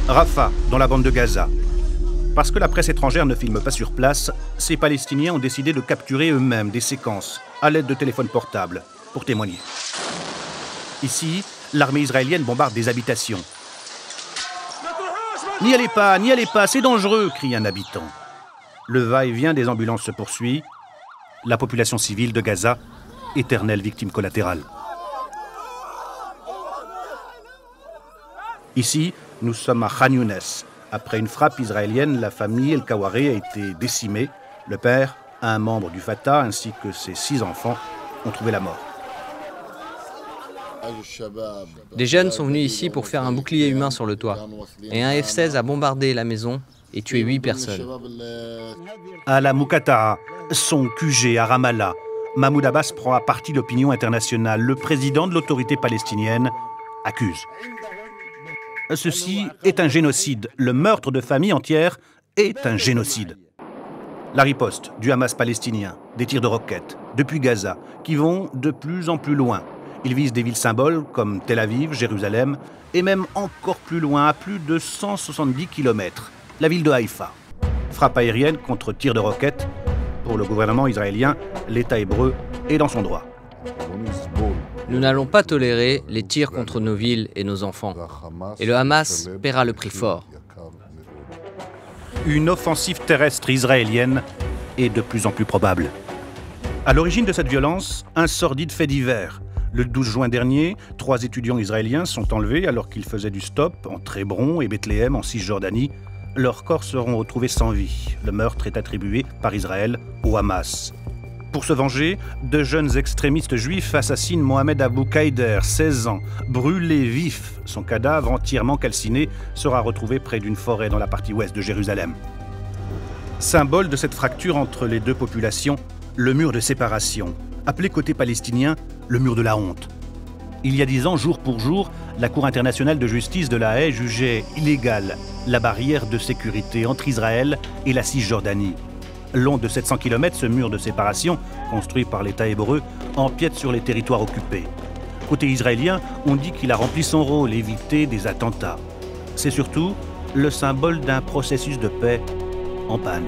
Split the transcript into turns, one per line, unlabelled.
Rafah, dans la bande de Gaza. Parce que la presse étrangère ne filme pas sur place, ces Palestiniens ont décidé de capturer eux-mêmes des séquences à l'aide de téléphones portables pour témoigner. Ici, l'armée israélienne bombarde des habitations. « N'y allez pas, c'est dangereux !» crie un habitant. Le va-et-vient des ambulances se poursuit. La population civile de Gaza, éternelle victime collatérale. Ici, nous sommes à Khan Younes. Après une frappe israélienne, la famille El Kawaré a été décimée. Le père, un membre du Fatah, ainsi que ses 6 enfants, ont trouvé la mort.
Des jeunes sont venus ici pour faire un bouclier humain sur le toit. Et un F-16 a bombardé la maison et tué 8 personnes.
À la Moukataa, son QG à Ramallah, Mahmoud Abbas prend à partie l'opinion internationale. Le président de l'autorité palestinienne accuse. Ceci est un génocide. Le meurtre de familles entières est un génocide. La riposte du Hamas palestinien, des tirs de roquettes depuis Gaza, qui vont de plus en plus loin. Ils visent des villes symboles comme Tel Aviv, Jérusalem, et même encore plus loin, à plus de 170 km, la ville de Haïfa. Frappe aérienne contre tirs de roquettes. Pour le gouvernement israélien, l'État hébreu est dans son droit.
Nous n'allons pas tolérer les tirs contre nos villes et nos enfants. Et le Hamas paiera le prix fort.
Une offensive terrestre israélienne est de plus en plus probable. À l'origine de cette violence, un sordide fait divers. Le 12 juin dernier, 3 étudiants israéliens sont enlevés alors qu'ils faisaient du stop entre Hébron et Bethléem en Cisjordanie. Leurs corps seront retrouvés sans vie. Le meurtre est attribué par Israël au Hamas. Pour se venger, 2 jeunes extrémistes juifs assassinent Mohamed Abou Kaider, 16 ans. Brûlé vif, son cadavre entièrement calciné sera retrouvé près d'une forêt dans la partie ouest de Jérusalem. Symbole de cette fracture entre les 2 populations, le mur de séparation, appelé côté palestinien le mur de la honte. Il y a 10 ans, jour pour jour, la Cour internationale de justice de La Haye jugeait illégale la barrière de sécurité entre Israël et la Cisjordanie. Long de 700 km, ce mur de séparation, construit par l'État hébreu, empiète sur les territoires occupés. Côté israélien, on dit qu'il a rempli son rôle, éviter des attentats. C'est surtout le symbole d'un processus de paix en panne.